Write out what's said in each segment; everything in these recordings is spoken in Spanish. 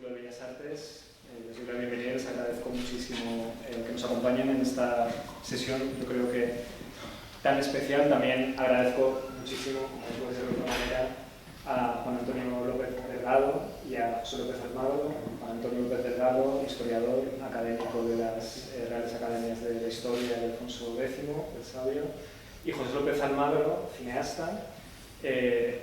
Círculo de Bellas Artes. Les doy la bienvenida y les agradezco muchísimo que nos acompañen en esta sesión, yo creo que tan especial. También agradezco muchísimo, como no puede ser de otra manera, a Juan Antonio López Delgado y a José López Almagro. Juan Antonio López Delgado, historiador, académico de las Reales Academias de la Historia de Alfonso X, el Sabio, y José López Almagro, cineasta.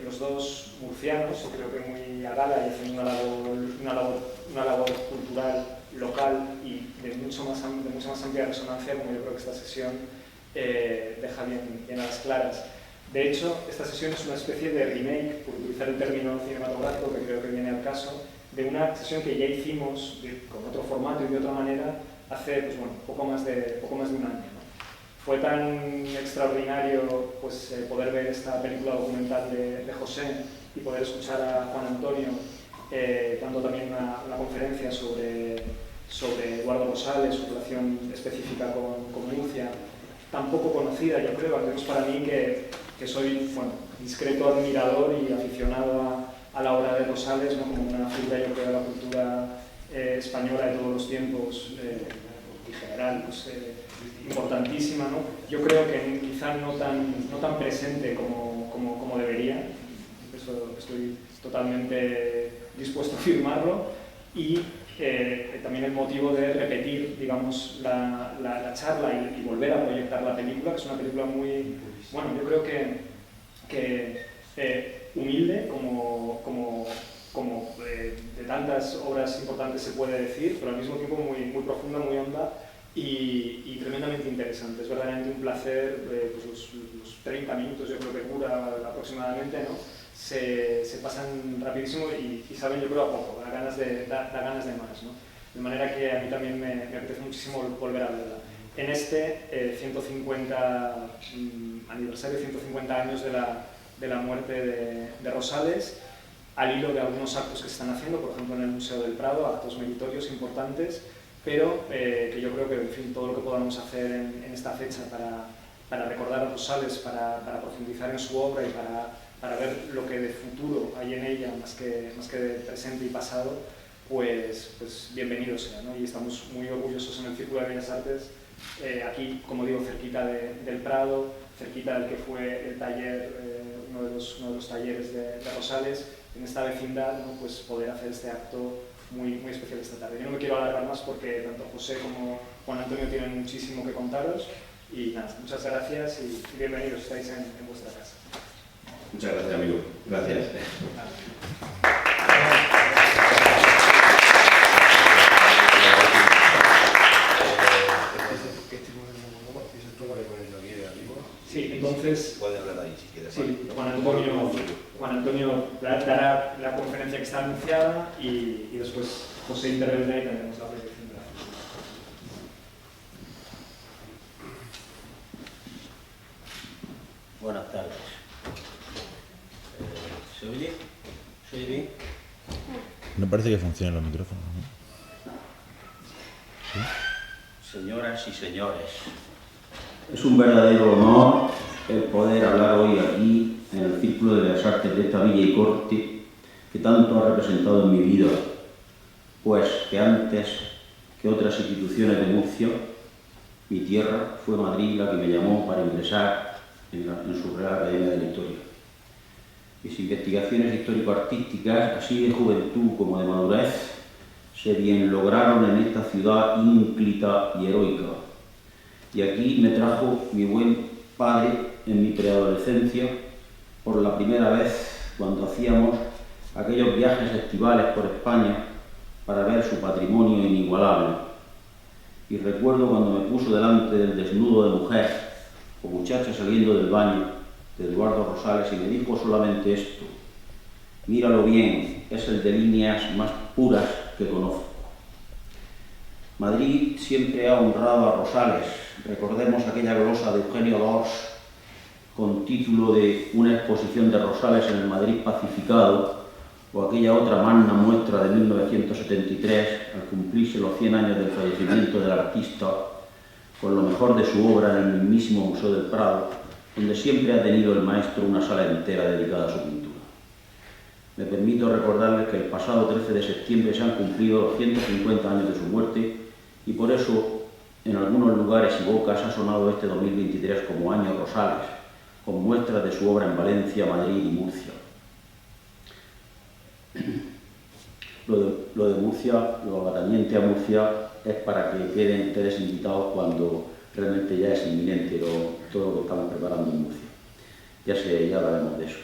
Los dos murcianos, y creo que muy a gala y haciendo una labor cultural local y de mucha más amplia resonancia, como yo creo que esta sesión deja bien a las claras. De hecho, esta sesión es una especie de remake, por utilizar el término cinematográfico que creo que viene al caso, de una sesión que ya hicimos con otro formato y de otra manera hace poco más de un año, ¿no? Fue tan extraordinario poder ver esta película documental de José y poder escuchar a Juan Antonio dando también una conferencia sobre Eduardo Rosales, su relación específica con Murcia, tan poco conocida, yo creo, al menos para mí, que soy discreto admirador y aficionado a la obra de Rosales, ¿no? Como una figura, yo creo, de la cultura española de todos los tiempos y general, importantísima, ¿no? Yo creo que quizá no tan presente como debería, eso estoy totalmente dispuesto a afirmarlo, y también el motivo de repetir, digamos, la charla y volver a proyectar la película, que es una película muy, yo creo que humilde, como de tantas obras importantes se puede decir, pero al mismo tiempo muy profunda, muy honda y tremendamente interesante. Es verdaderamente un placer, los 30 minutos yo creo que dura aproximadamente, ¿no? Se pasan rapidísimo y saben, yo creo, a poco, da ganas de más, ¿no? De manera que a mí también me apetece muchísimo volver a verla. En este aniversario, 150 años de la muerte de Rosales, al hilo de algunos actos que se están haciendo, por ejemplo en el Museo del Prado, actos meritorios importantes, pero que yo creo que, en fin, todo lo que podamos hacer en esta fecha para recordar a Rosales, para profundizar en su obra y para ver lo que de futuro hay en ella, más que de presente y pasado, pues bienvenido sea, ¿no? Y estamos muy orgullosos en el Círculo de Bellas Artes, aquí, como digo, cerquita del Prado, cerquita del que fue el taller, uno de los talleres de Rosales, en esta vecindad, ¿no? Pues poder hacer este acto muy especial esta tarde. Yo no me quiero alargar más porque tanto José como Juan Antonio tienen muchísimo que contaros, y nada, muchas gracias y bienvenidos, estáis en vuestra casa. Muchas gracias, amigo. Gracias. Sí, entonces, puede hablar ahí si quieres. Sí, Juan Antonio dará la conferencia que está anunciada y después José intervendrá y tendremos la proyección de la película. Buenas tardes. ¿Se oye? ¿Se oye bien? No parece que funcionen los micrófonos, ¿no? ¿Sí? Señoras y señores, Es un verdadero honor el poder hablar hoy aquí en el Círculo de Bellas Artes de esta villa y corte que tanto ha representado en mi vida, pues que antes que otras instituciones de Murcia, mi tierra, fue Madrid la que me llamó para ingresar en su Real Academia de la Historia. Mis investigaciones histórico-artísticas, así de juventud como de madurez, se bien lograron en esta ciudad ínclita y heroica. Y aquí me trajo mi buen padre en mi preadolescencia, por la primera vez cuando hacíamos aquellos viajes estivales por España para ver su patrimonio inigualable. Y recuerdo cuando me puso delante del desnudo de mujer o muchacha saliendo del baño de Eduardo Rosales y me dijo solamente esto: míralo bien, es el de líneas más puras que conozco. Madrid siempre ha honrado a Rosales. Recordemos aquella glosa de Eugenio d'Ors con título de Una exposición de Rosales en el Madrid pacificado, o aquella otra magna muestra de 1973, al cumplirse los 100 años del fallecimiento del artista, con lo mejor de su obra en el mismísimo Museo del Prado, donde siempre ha tenido el maestro una sala entera dedicada a su pintura. me permito recordarles que el pasado 13 de septiembre se han cumplido los 150 años de su muerte y por eso en algunos lugares y bocas ha sonado este 2023 como Año Rosales, con muestras de su obra en Valencia, Madrid y Murcia. Lo de Murcia, lo atañente a Murcia, es para que queden ustedes invitados cuando realmente ya es inminente todo lo que estamos preparando en Murcia. Ya hablaremos de eso.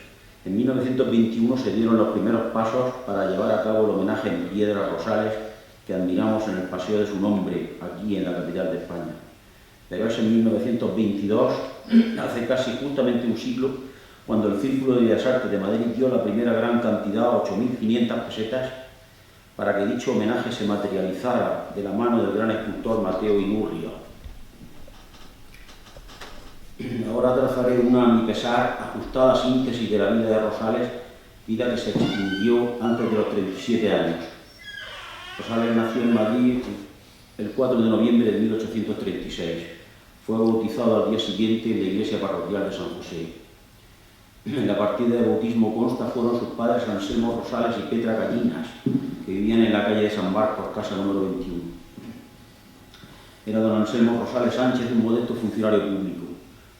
En 1921 se dieron los primeros pasos para llevar a cabo el homenaje en piedra a Rosales que admiramos en el paseo de su nombre aquí en la capital de España. Pero es en 1922, hace casi justamente un siglo, cuando el Círculo de Bellas Artes de Madrid dio la primera gran cantidad, 8.500 pesetas, para que dicho homenaje se materializara de la mano del gran escultor Mateo Inurria. Ahora trazaré una, a mi pesar, ajustada síntesis de la vida de Rosales, vida que se extinguió antes de los 37 años. Rosales nació en Madrid el 4 de noviembre de 1836. Fue bautizado al día siguiente en la iglesia parroquial de San José. En la partida de bautismo consta fueron sus padres Anselmo Rosales y Petra Gallinas, que vivían en la calle de San Marcos, casa número 21. Era don Anselmo Rosales Sánchez, un modesto funcionario público.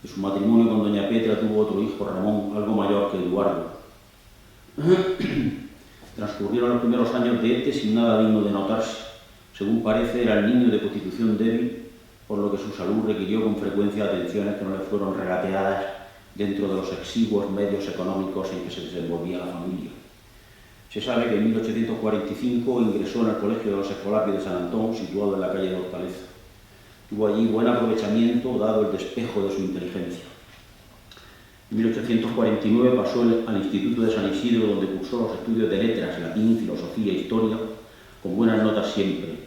De su matrimonio con doña Petra tuvo otro hijo, Ramón, algo mayor que Eduardo. Transcurrieron los primeros años de este sin nada digno de notarse. Según parece, era el niño de constitución débil, por lo que su salud requirió con frecuencia atenciones que no le fueron regateadas dentro de los exiguos medios económicos en que se desenvolvía la familia. Se sabe que en 1845 ingresó en el Colegio de los Escolapios de San Antón, situado en la calle de Hortaleza. Tuvo allí buen aprovechamiento, dado el despejo de su inteligencia. En 1849 pasó al Instituto de San Isidro, donde cursó los estudios de letras, latín, filosofía e historia, con buenas notas siempre,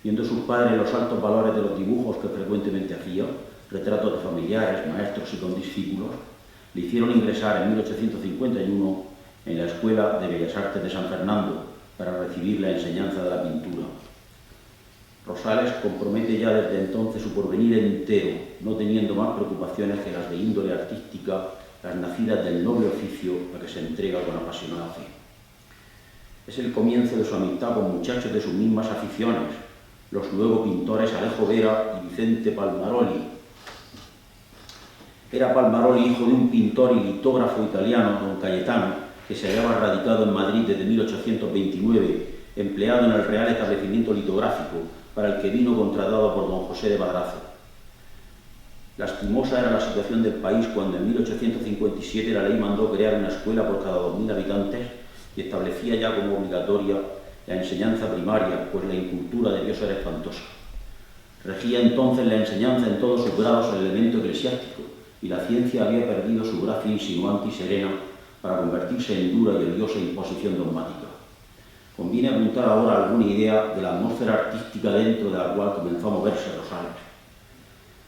viendo sus padres los altos valores de los dibujos que frecuentemente hacía, retratos de familiares, maestros y condiscípulos, le hicieron ingresar en 1851 en la Escuela de Bellas Artes de San Fernando para recibir la enseñanza de la pintura. Rosales compromete ya desde entonces su porvenir entero, no teniendo más preocupaciones que las de índole artística, las nacidas del noble oficio a que se entrega con apasionada fe. Es el comienzo de su amistad con muchachos de sus mismas aficiones, los luego pintores Alejo Vera y Vicente Palmaroli. Era Palmaroli hijo de un pintor y litógrafo italiano, don Cayetano, que se hallaba radicado en Madrid desde 1829, empleado en el Real Establecimiento Litográfico, para el que vino contratado por don José de Madrazo. Lastimosa era la situación del país cuando en 1857 la ley mandó crear una escuela por cada 2.000 habitantes y establecía ya como obligatoria la enseñanza primaria, pues la incultura de Dios era espantosa. Regía entonces la enseñanza en todos sus grados el elemento eclesiástico y la ciencia había perdido su gracia insinuante y serena para convertirse en dura y odiosa imposición dogmática. Conviene apuntar ahora alguna idea de la atmósfera artística dentro de la cual comenzó a moverse Rosales.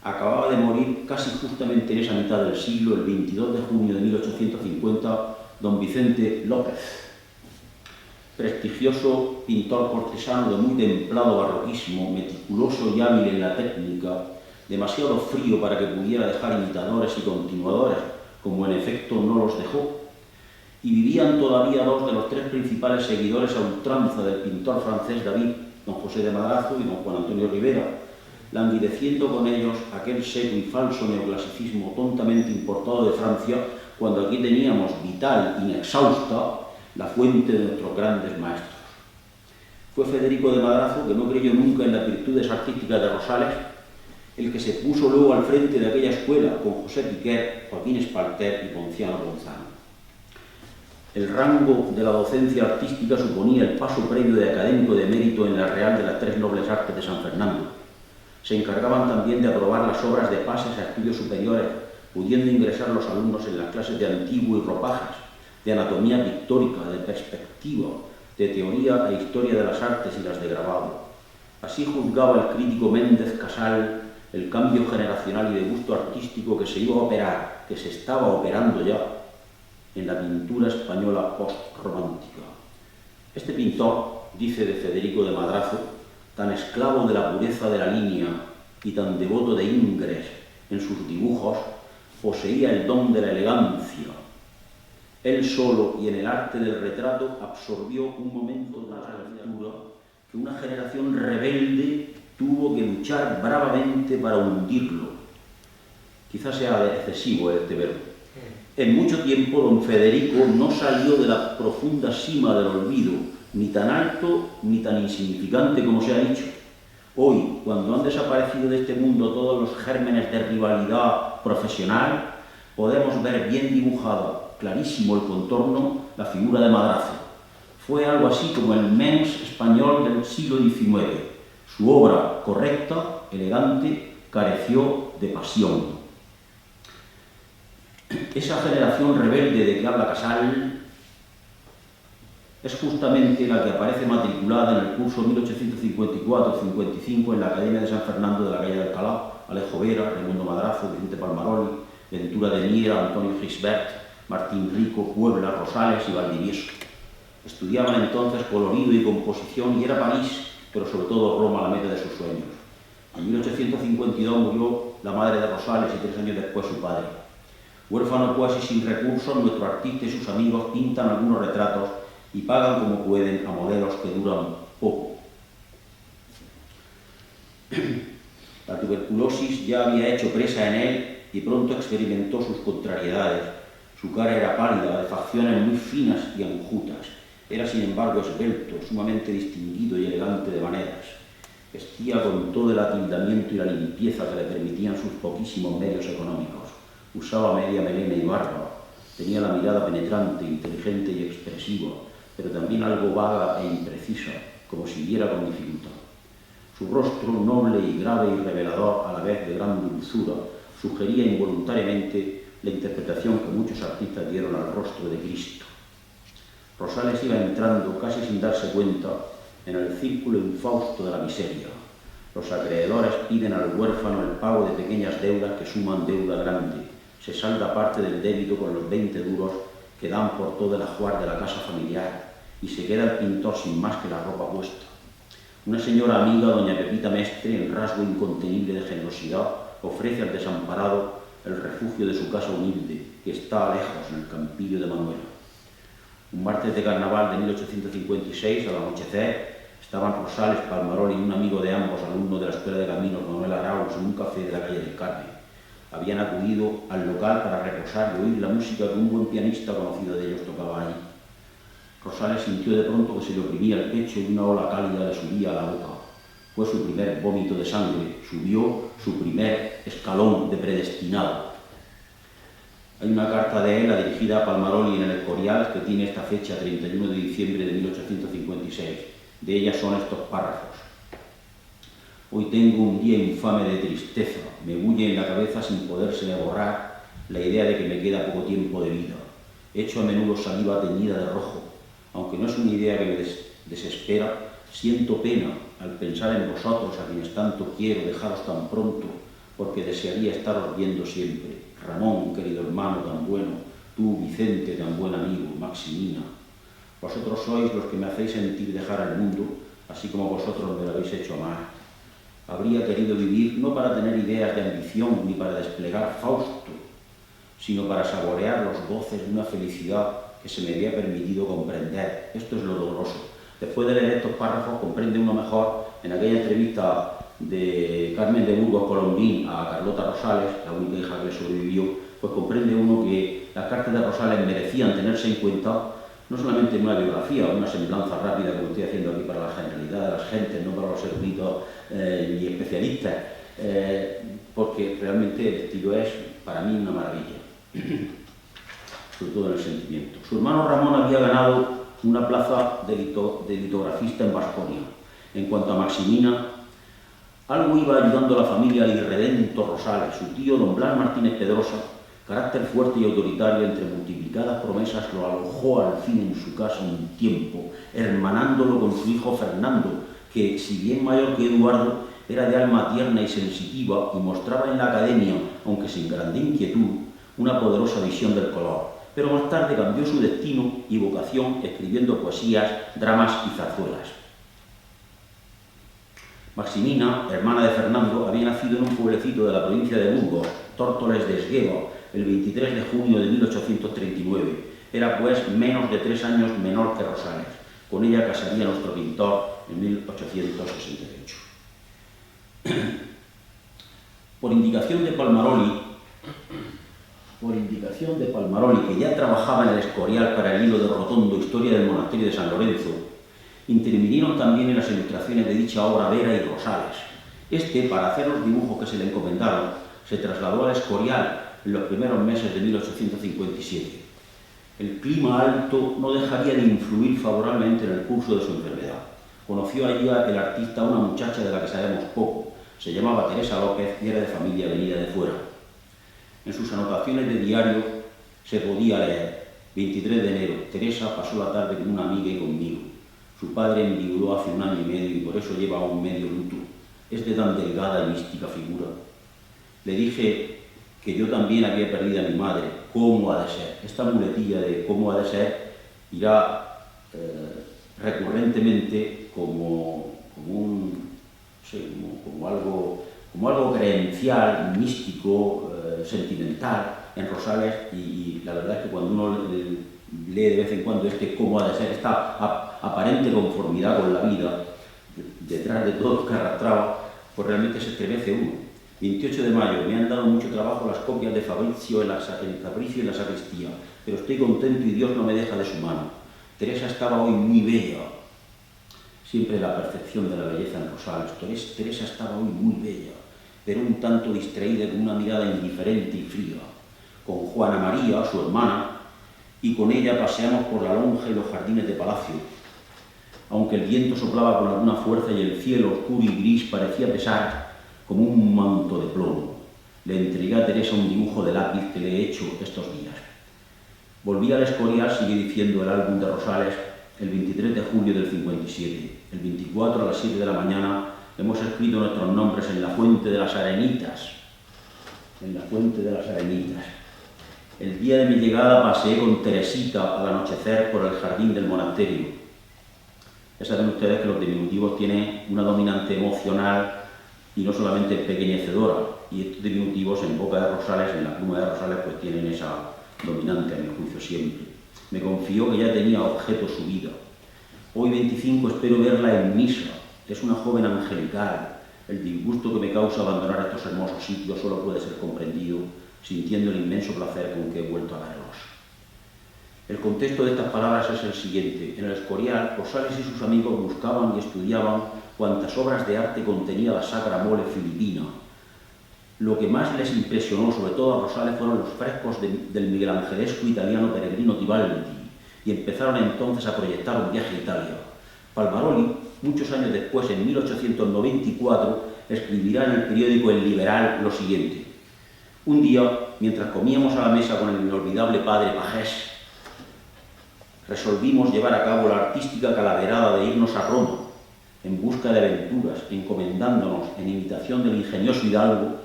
Acababa de morir casi justamente en esa mitad del siglo, el 22 de junio de 1850, don Vicente López, prestigioso pintor cortesano de muy templado barroquismo, meticuloso y hábil en la técnica, demasiado frío para que pudiera dejar imitadores y continuadores, como en efecto no los dejó. Y vivían todavía dos de los tres principales seguidores a ultranza del pintor francés David, don José de Madrazo y don Juan Antonio Rivera, languideciendo con ellos aquel seco y falso neoclasicismo tontamente importado de Francia, cuando aquí teníamos vital, inexhausta, la fuente de nuestros grandes maestros. Fue Federico de Madrazo, que no creyó nunca en las virtudes artísticas de Rosales, el que se puso luego al frente de aquella escuela con José Piquer, Joaquín Espalter y Ponciano Gonzalo. El rango de la docencia artística suponía el paso previo de académico de mérito en la Real de las Tres Nobles Artes de San Fernando. Se encargaban también de aprobar las obras de pases a estudios superiores, pudiendo ingresar los alumnos en las clases de antiguo y ropajes, de anatomía pictórica, de perspectiva, de teoría e historia de las artes y las de grabado. Así juzgaba el crítico Méndez Casal el cambio generacional y de gusto artístico que se iba a operar, que se estaba operando ya, en la pintura española post-romántica. Este pintor, dice de Federico de Madrazo, tan esclavo de la pureza de la línea y tan devoto de Ingres en sus dibujos, poseía el don de la elegancia. Él solo y en el arte del retrato absorbió un momento de la lectura que una generación rebelde tuvo que luchar bravamente para hundirlo. Quizás sea excesivo este verbo. En mucho tiempo don Federico no salió de la profunda cima del olvido, ni tan alto ni tan insignificante como se ha dicho. Hoy, cuando han desaparecido de este mundo todos los gérmenes de rivalidad profesional, podemos ver bien dibujada, clarísimo el contorno, la figura de Madrazo. Fue algo así como el mens español del siglo XIX. Su obra, correcta, elegante, careció de pasión. Esa generación rebelde de que habla Casal es justamente la que aparece matriculada en el curso 1854-55 en la Academia de San Fernando de la calle de Alcalá, Alejo Vera, Raimundo Madrazo, Vicente Palmaroli, Ventura de Niera, Antonio Gisbert, Martín Rico, Puebla, Rosales y Valdivieso. Estudiaban entonces colorido y composición y era París, pero sobre todo Roma, la meta de sus sueños. En 1852 murió la madre de Rosales y 3 años después su padre. Huérfano pues y sin recursos, nuestro artista y sus amigos pintan algunos retratos y pagan como pueden a modelos que duran poco. La tuberculosis ya había hecho presa en él y pronto experimentó sus contrariedades. Su cara era pálida, de facciones muy finas y enjutas. Era, sin embargo, esbelto, sumamente distinguido y elegante de maneras. Vestía con todo el atildamiento y la limpieza que le permitían sus poquísimos medios económicos. Usaba media melena y barba. Tenía la mirada penetrante, inteligente y expresiva, pero también algo vaga e imprecisa, como si viera con dificultad. Su rostro, noble y grave y revelador, a la vez de gran dulzura, sugería involuntariamente la interpretación que muchos artistas dieron al rostro de Cristo. Rosales iba entrando, casi sin darse cuenta, en el círculo infausto de la miseria. Los acreedores piden al huérfano el pago de pequeñas deudas que suman deuda grande. Se salda parte del débito con los 20 duros que dan por todo el ajuar de la casa familiar y se queda el pintor sin más que la ropa puesta. Una señora amiga, doña Pepita Mestre, en rasgo incontenible de generosidad, ofrece al desamparado el refugio de su casa humilde, que está lejos en el campillo de Manuela. Un martes de carnaval de 1856, al anochecer, estaban Rosales, Palmaroli y un amigo de ambos, alumno de la Escuela de Caminos, Manuel Arauz, en un café de la calle del Carmen. Habían acudido al local para reposar y oír la música que un buen pianista conocido de ellos tocaba allí. Rosales sintió de pronto que se le oprimía el pecho y una ola cálida le subía a la boca. Fue su primer vómito de sangre, subió su primer escalón de predestinado. Hay una carta de él dirigida a Palmaroli en el Escorial que tiene esta fecha, 31 de diciembre de 1856. De ella son estos párrafos. Hoy tengo un día infame de tristeza, me bulle en la cabeza sin podérseme borrar la idea de que me queda poco tiempo de vida. Echo a menudo saliva teñida de rojo, aunque no es una idea que me desespera, siento pena al pensar en vosotros, a quienes tanto quiero dejaros tan pronto, porque desearía estaros viendo siempre. Ramón, querido hermano tan bueno, tú, Vicente, tan buen amigo, Maximina. Vosotros sois los que me hacéis sentir dejar el mundo, así como vosotros me lo habéis hecho amar. Habría querido vivir no para tener ideas de ambición ni para desplegar Fausto, sino para saborear los goces de una felicidad que se me había permitido comprender. Esto es lo doloroso. Después de leer estos párrafos comprende uno mejor, en aquella entrevista de Carmen de Burgos Colombín a Carlota Rosales, la única hija que le sobrevivió, pues comprende uno que las cartas de Rosales merecían tenerse en cuenta no solamente en una biografía o una semblanza rápida como estoy haciendo aquí para la generalidad de las gentes, no para los eruditos y especialistas, porque realmente el estilo es para mí una maravilla, sobre todo en el sentimiento. Su hermano Ramón había ganado una plaza de litografista en Baskonia. En cuanto a Maximina, algo iba ayudando a la familia al irredento Rosales. Su tío, don Blas Martínez Pedrosa, carácter fuerte y autoritario, entre multiplicadas promesas, lo alojó al fin en su casa un tiempo, hermanándolo con su hijo Fernando, que, si bien mayor que Eduardo, era de alma tierna y sensitiva y mostraba en la academia, aunque sin grande inquietud, una poderosa visión del color. Pero más tarde cambió su destino y vocación escribiendo poesías, dramas y zarzuelas. Maximina, hermana de Fernando, había nacido en un pueblecito de la provincia de Burgos, Tórtoles de Esgueva, el 23 de junio de 1839. Era pues menos de 3 años menor que Rosales. Con ella casaría nuestro pintor en 1868. Por indicación de Palmaroli, que ya trabajaba en el Escorial para el hilo de Rotondo Historia del Monasterio de San Lorenzo, intervinieron también en las ilustraciones de dicha obra Vera y Rosales. Para hacer los dibujos que se le encomendaron, se trasladó al Escorial en los primeros meses de 1857. El clima alto no dejaría de influir favorablemente en el curso de su enfermedad. Conoció allí el artista a una muchacha de la que sabemos poco. Se llamaba Teresa López y era de familia venida de fuera. En sus anotaciones de diario se podía leer: 23 de enero, Teresa pasó la tarde con una amiga y conmigo. Su padre enviudó hace 1 año y medio y por eso lleva aún medio luto. Es de tan delgada y mística figura. Le dije que yo también había perdido a mi madre. ¿Cómo ha de ser? Esta muletilla de cómo ha de ser irá recurrentemente como algo creencial, místico, sentimental en Rosales, y la verdad es que cuando uno lee de vez en cuando cómo ha de ser, esta aparente conformidad con la vida, detrás de todo lo que arrastraba, pues realmente se estremece uno. 28 de mayo, me han dado mucho trabajo las copias de Fabricio en la sacristía, pero estoy contento y Dios no me deja de su mano. Teresa estaba hoy muy bella, siempre la perfección de la belleza en Rosales. Teresa estaba hoy muy bella, pero un tanto distraída con una mirada indiferente y fría. Con Juana María, su hermana, y con ella paseamos por la lonja y los jardines de palacio. Aunque el viento soplaba con alguna fuerza y el cielo oscuro y gris parecía pesar como un manto de plomo, le entregué a Teresa un dibujo de lápiz que le he hecho estos días. Volví al Escorial, sigue diciendo el álbum de Rosales, el 23 de julio del 57. El 24 a las 7 de la mañana hemos escrito nuestros nombres en la Fuente de las Arenitas. El día de mi llegada paseé con Teresita al anochecer por el jardín del monasterio. Ya saben ustedes que los diminutivos tienen una dominante emocional y no solamente pequeñecedora, y estos diminutivos en boca de Rosales, en la pluma de Rosales, pues tienen esa dominante, a mi juicio, siempre. Me confió que ya tenía objeto su vida. Hoy 25 espero verla en misa. Es una joven angelical. El disgusto que me causa abandonar estos hermosos sitios solo puede ser comprendido sintiendo el inmenso placer con que he vuelto a verlos. El contexto de estas palabras es el siguiente. En el Escorial, Rosales y sus amigos buscaban y estudiaban cuantas obras de arte contenía la Sacra Mole filipina. Lo que más les impresionó, sobre todo a Rosales, fueron los frescos del miguelangelesco italiano Peregrino Tibaldi, y empezaron entonces a proyectar un viaje a Italia. Palmaroli, muchos años después, en 1894, escribirá en el periódico El Liberal lo siguiente: un día, mientras comíamos a la mesa con el inolvidable padre Pagés, resolvimos llevar a cabo la artística calaverada de irnos a Roma, en busca de aventuras, encomendándonos, en imitación del ingenioso Hidalgo,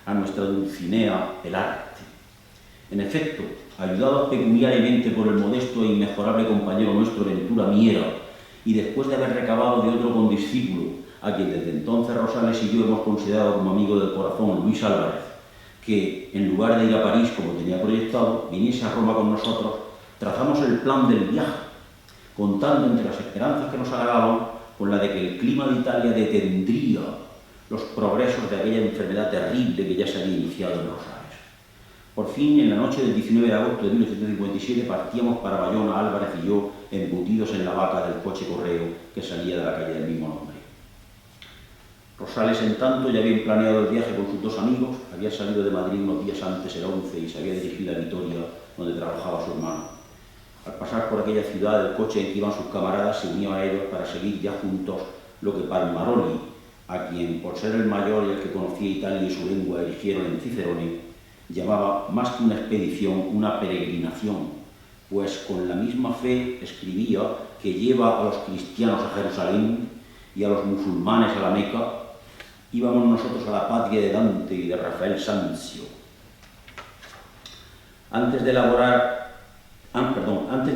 a nuestra Dulcinea el arte. En efecto, ayudados pecuniariamente por el modesto e inmejorable compañero nuestro Ventura Miera, y después de haber recabado de otro condiscípulo, a quien desde entonces Rosales y yo hemos considerado como amigo del corazón, Luis Álvarez, que, en lugar de ir a París como tenía proyectado, viniese a Roma con nosotros, trazamos el plan del viaje, contando entre las esperanzas que nos halagaban con la de que el clima de Italia detendría los progresos de aquella enfermedad terrible que ya se había iniciado en Rosales. Por fin, en la noche del 19 de agosto de 1857, partíamos para Bayona, Álvarez y yo, embutidos en la vaca del coche correo que salía de la calle del mismo nombre. Rosales, en tanto, ya había planeado el viaje con sus 2 amigos, había salido de Madrid unos días antes, el 11, y se había dirigido a Vitoria, donde trabajaba su hermano. Al pasar por aquella ciudad, el coche en que iban sus camaradas se unió a ellos para seguir ya juntos lo que Palmaroli, a quien, por ser el mayor y el que conocía Italia y su lengua, erigieron en Cicerone, llamaba más que una expedición, una peregrinación, pues con la misma fe escribía que lleva a los cristianos a Jerusalén y a los musulmanes a la Meca, íbamos nosotros a la patria de Dante y de Rafael Sanzio. Antes de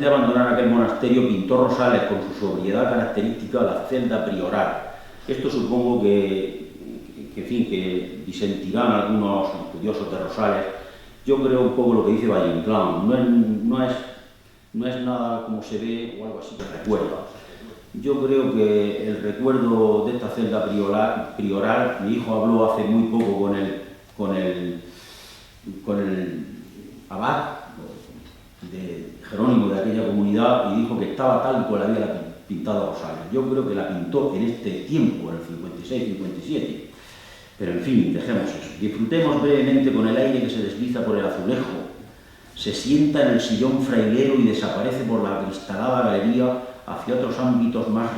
abandonar aquel monasterio, pintó Rosales con su sobriedad característica la celda prioral. Esto supongo que disentirán algunos estudiosos de Rosales. Yo creo un poco lo que dice Valle Inclán. No es no es nada como se ve o algo así que recuerda. Yo creo que el recuerdo de esta celda prioral, mi hijo habló hace muy poco con el abad de Jerónimo de aquella comunidad y dijo que estaba tal y cual había pintado Rosales. Yo creo que la pintó en este tiempo, en el 56-57. Pero en fin, dejemos eso. Disfrutemos brevemente con el aire que se desliza por el azulejo, se sienta en el sillón frailero y desaparece por la cristalada galería hacia otros ámbitos más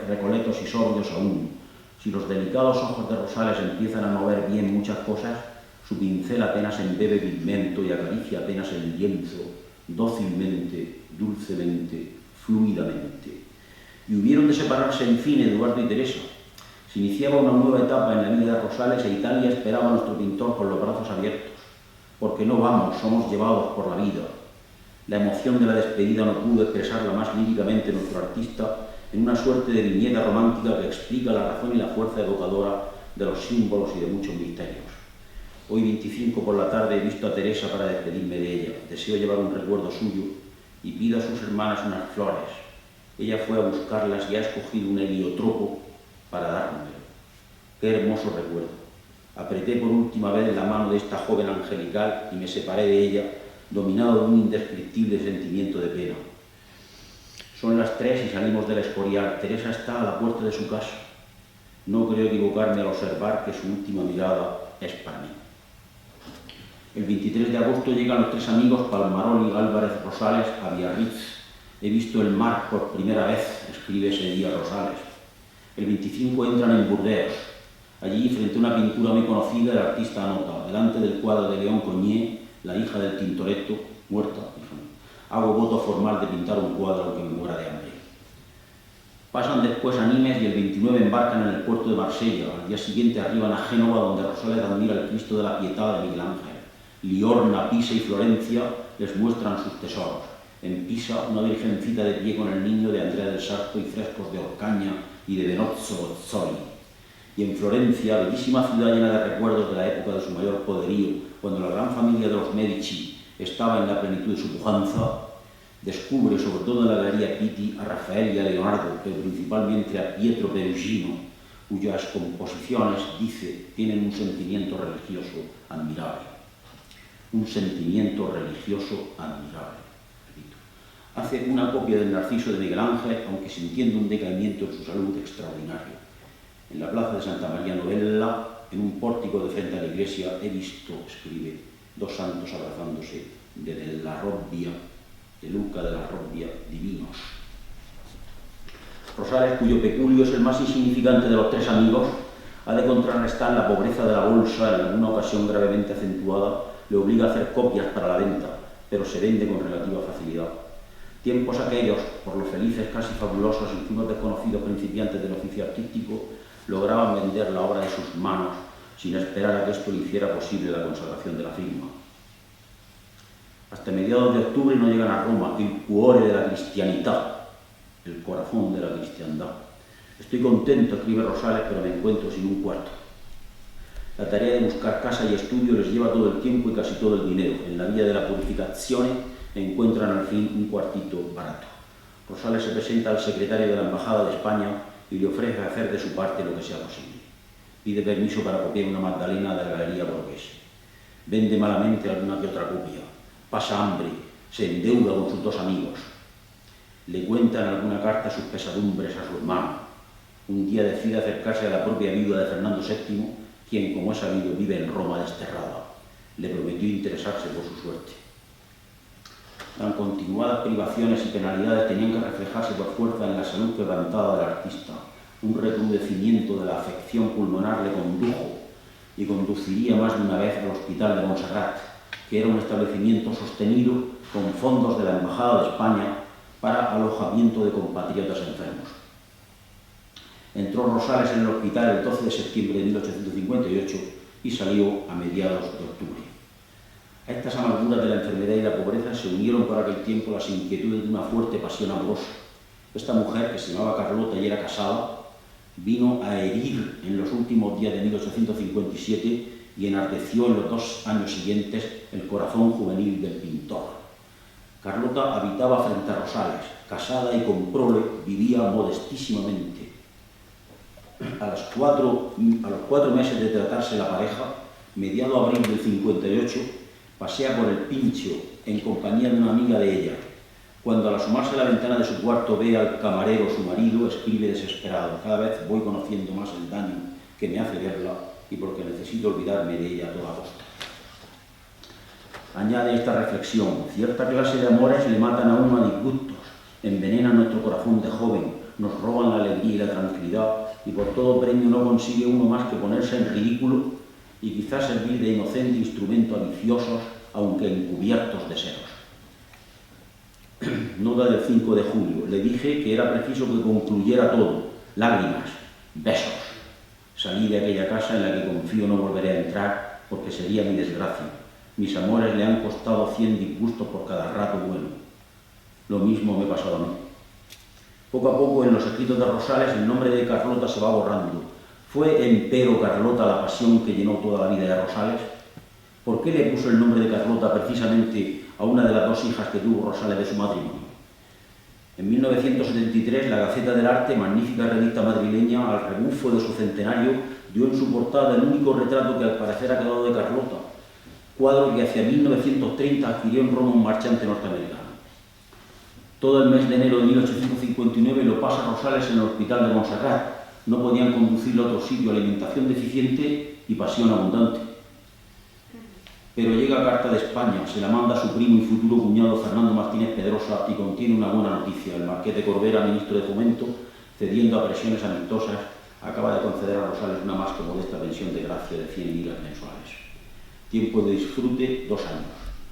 recoletos y sordos aún. Si los delicados ojos de Rosales empiezan a mover bien muchas cosas, su pincel apenas embebe pigmento y acaricia apenas el lienzo, dócilmente, dulcemente, fluidamente. Y hubieron de separarse en fin Eduardo y Teresa. Se iniciaba una nueva etapa en la vida de Rosales e Italia esperaba a nuestro pintor con los brazos abiertos. Porque no vamos, somos llevados por la vida. La emoción de la despedida no pudo expresarla más líricamente nuestro artista en una suerte de viñeta romántica que explica la razón y la fuerza evocadora de los símbolos y de muchos misterios. Hoy 25 por la tarde he visto a Teresa para despedirme de ella. Deseo llevar un recuerdo suyo y pido a sus hermanas unas flores. Ella fue a buscarlas y ha escogido un heliotropo para dármelo. Qué hermoso recuerdo. Apreté por última vez la mano de esta joven angelical y me separé de ella, dominado de un indescriptible sentimiento de pena. Son las 3 y salimos del Escorial. Teresa está a la puerta de su casa. No creo equivocarme al observar que su última mirada es para mí. El 23 de agosto llegan los 3 amigos Palmarón y Álvarez Rosales a Biarritz. He visto el mar por primera vez, escribe ese día Rosales. El 25 entran en Burdeos. Allí, frente a una pintura muy conocida, el artista anota, delante del cuadro de León Cognier, la hija del Tintoretto, muerta, hago voto formal de pintar un cuadro aunque me muera de hambre. Pasan después a Nimes y el 29 embarcan en el puerto de Marsella. Al día siguiente arriban a Génova, donde Rosales admira el Cristo de la Pietà de Miguel Ángel. Liorna, Pisa y Florencia les muestran sus tesoros. En Pisa, una virgencita de pie con el niño de Andrea del Sarto y frescos de Orcaña y de Benozzo Gozzoli. Y en Florencia, bellísima ciudad llena de recuerdos de la época de su mayor poderío, cuando la gran familia de los Medici estaba en la plenitud de su pujanza, descubre, sobre todo en la galería Pitti, a Rafael y a Leonardo, pero principalmente a Pietro Perugino, cuyas composiciones, dice, tienen un sentimiento religioso admirable. Un sentimiento religioso admirable. Repito. Hace una copia del Narciso de Miguel Ángel, aunque sintiendo un decaimiento en su salud extraordinario. En la plaza de Santa María Novella, en un pórtico de frente a la iglesia, he visto, escribe, 2 santos abrazándose de la Robbia, de Luca de la Robbia, divinos. Rosales, cuyo peculio es el más insignificante de los 3 amigos, ha de contrarrestar la pobreza de la bolsa, en alguna ocasión gravemente acentuada, le obliga a hacer copias para la venta, pero se vende con relativa facilidad. Tiempos aquellos, por los felices casi fabulosos y unos desconocidos principiantes del oficio artístico, lograban vender la obra de sus manos sin esperar a que esto le hiciera posible la consagración de la firma. Hasta mediados de octubre no llegan a Roma, el cuore de la cristianità, el corazón de la cristiandad. Estoy contento, escribe Rosales, pero me encuentro sin un cuarto. La tarea de buscar casa y estudio les lleva todo el tiempo y casi todo el dinero. En la vía de la purificazione encuentran al fin un cuartito barato. Rosales se presenta al secretario de la Embajada de España y le ofrece hacer de su parte lo que sea posible. Pide permiso para copiar una Magdalena de la Galería Borghese. Vende malamente alguna que otra copia. Pasa hambre, se endeuda con sus 2 amigos. Le cuenta en alguna carta sus pesadumbres a su hermano. Un día decide acercarse a la propia viuda de Fernando VII, quien, como es sabido, vive en Roma desterrada. Le prometió interesarse por su suerte. Tan continuadas privaciones y penalidades tenían que reflejarse por fuerza en la salud quebrantada del artista. Un recrudecimiento de la afección pulmonar le condujo y conduciría más de una vez al Hospital de Montserrat, que era un establecimiento sostenido con fondos de la Embajada de España para alojamiento de compatriotas enfermos. Entró Rosales en el hospital el 12 de septiembre de 1858 y salió a mediados de octubre. A estas amarguras de la enfermedad y la pobreza se unieron por aquel tiempo las inquietudes de una fuerte pasión amorosa. Esta mujer, que se llamaba Carlota y era casada, vino a herir en los últimos días de 1857 y enardeció en los 2 años siguientes el corazón juvenil del pintor. Carlota habitaba frente a Rosales, casada y con prole, vivía modestísimamente. A los 4 meses de tratarse la pareja, mediado abril del 58, pasea por el Pincho en compañía de una amiga de ella. Cuando al asomarse a la ventana de su cuarto ve al camarero, su marido, escribe desesperado: cada vez voy conociendo más el daño que me hace verla y porque necesito olvidarme de ella a toda costa. Añade esta reflexión: cierta clase de amores le matan a uno a disgustos, envenenan nuestro corazón de joven, nos roban la alegría y la tranquilidad, y por todo premio no consigue uno más que ponerse en ridículo y quizás servir de inocente instrumento a viciosos, aunque encubiertos deseos. Nota del 5 de julio. Le dije que era preciso que concluyera todo. Lágrimas, besos. Salí de aquella casa en la que confío no volveré a entrar porque sería mi desgracia. Mis amores le han costado 100 disgustos por cada rato bueno. Lo mismo me ha pasado a mí. Poco a poco en los escritos de Rosales el nombre de Carlota se va borrando. ¿Fue empero Carlota la pasión que llenó toda la vida de Rosales? ¿Por qué le puso el nombre de Carlota precisamente a una de las 2 hijas que tuvo Rosales de su matrimonio? En 1973, la Gaceta del Arte, magnífica revista madrileña, al rebufo de su centenario, dio en su portada el único retrato que al parecer ha quedado de Carlota, cuadro que hacia 1930 adquirió en Roma un marchante norteamericano. Todo el mes de enero de 1859 lo pasa Rosales en el hospital de Montserrat. No podían conducirlo a otro sitio, alimentación deficiente y pasión abundante. Pero llega carta de España, se la manda a su primo y futuro cuñado Fernando Martínez Pedrosa y contiene una buena noticia. El marqués de Corbera, ministro de Fomento, cediendo a presiones amistosas, acaba de conceder a Rosales una más que modesta pensión de gracia de 100 liras mensuales. Tiempo de disfrute, 2 años.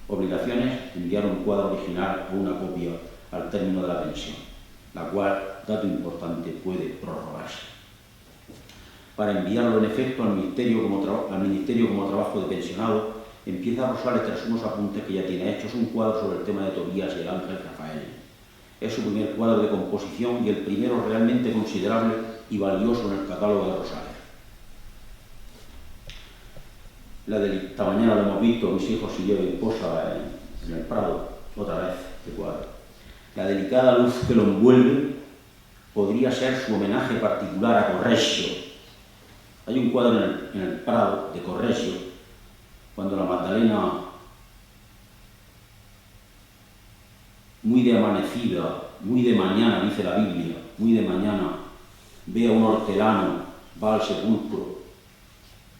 Obligaciones, enviar un cuadro original o una copia al término de la pensión, la cual, dato importante, puede prorrogarse. Para enviarlo en efecto al Ministerio como trabajo de pensionado, empieza Rosales, tras unos apuntes que ya tiene hechos, un cuadro sobre el tema de Tobías y el ángel Rafael. Es su primer cuadro de composición y el primero realmente considerable y valioso en el catálogo de Rosales. Esta mañana lo hemos visto, mis hijos y yo, y esposa en el Prado, otra vez, este cuadro. La delicada luz que lo envuelve podría ser su homenaje particular a Correggio. Hay un cuadro en el Prado de Correggio, cuando la Magdalena, muy de amanecida, muy de mañana, dice la Biblia, muy de mañana, ve a un hortelano, va al sepulcro,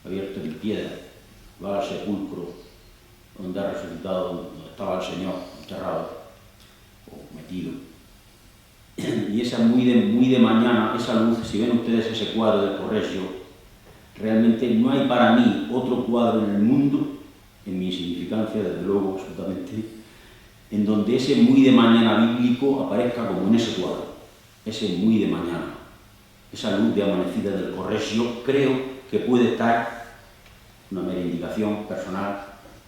abierto en piedra, va al sepulcro donde ha resucitado, donde estaba el Señor enterrado o metido. Y esa muy de mañana, esa luz, si ven ustedes ese cuadro de Correggio, realmente no hay para mí otro cuadro en el mundo, en mi insignificancia, desde luego, absolutamente, en donde ese muy de mañana bíblico aparezca como en ese cuadro, ese muy de mañana. Esa luz de amanecida del Correggio, creo que puede estar, una mera indicación personal,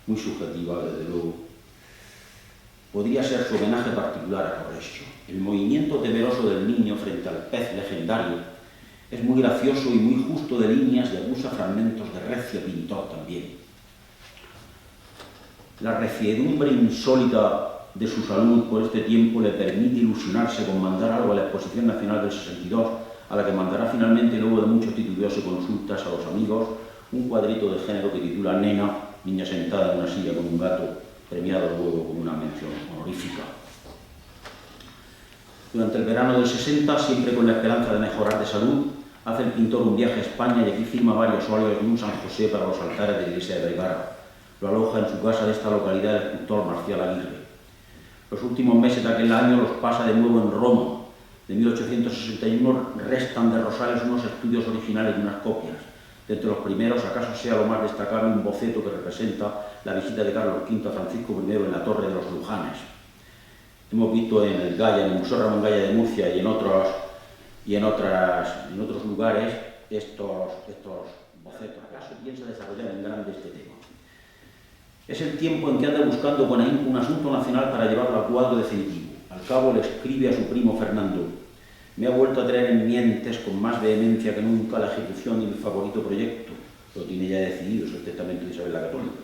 muy subjetiva, desde luego, podría ser su homenaje particular a Correggio. El movimiento temeroso del niño frente al pez legendario es muy gracioso y muy justo de líneas y acusa fragmentos de recio pintor también. La reciedumbre insólita de su salud por este tiempo le permite ilusionarse con mandar algo a la Exposición Nacional del 62, a la que mandará finalmente, luego de muchos titubeos y consultas a los amigos, un cuadrito de género que titula Nena, niña sentada en una silla con un gato, premiado luego con una mención honorífica. Durante el verano del 60, siempre con la esperanza de mejorar de salud, hace el pintor un viaje a España y aquí firma varios óleos de un San José para los altares de la iglesia de Vergara. Lo aloja en su casa de esta localidad el escultor Marcial Aguirre. Los últimos meses de aquel año los pasa de nuevo en Roma. De 1861 restan de Rosales unos estudios originales y unas copias. De entre los primeros, acaso sea lo más destacable un boceto que representa la visita de Carlos V a Francisco I en la Torre de los Lujanes. Hemos visto en el Gaya, en el Museo Ramón Gaya de Murcia y en otros lugares estos bocetos. ¿Acaso piensa desarrollar en grande este tema? Es el tiempo en que anda buscando con ahínco un asunto nacional para llevarlo a cuadro definitivo. Al cabo le escribe a su primo Fernando: me ha vuelto a traer en mientes con más vehemencia que nunca la ejecución de mi favorito proyecto. Lo tiene ya decidido, es el testamento de Isabel la Católica.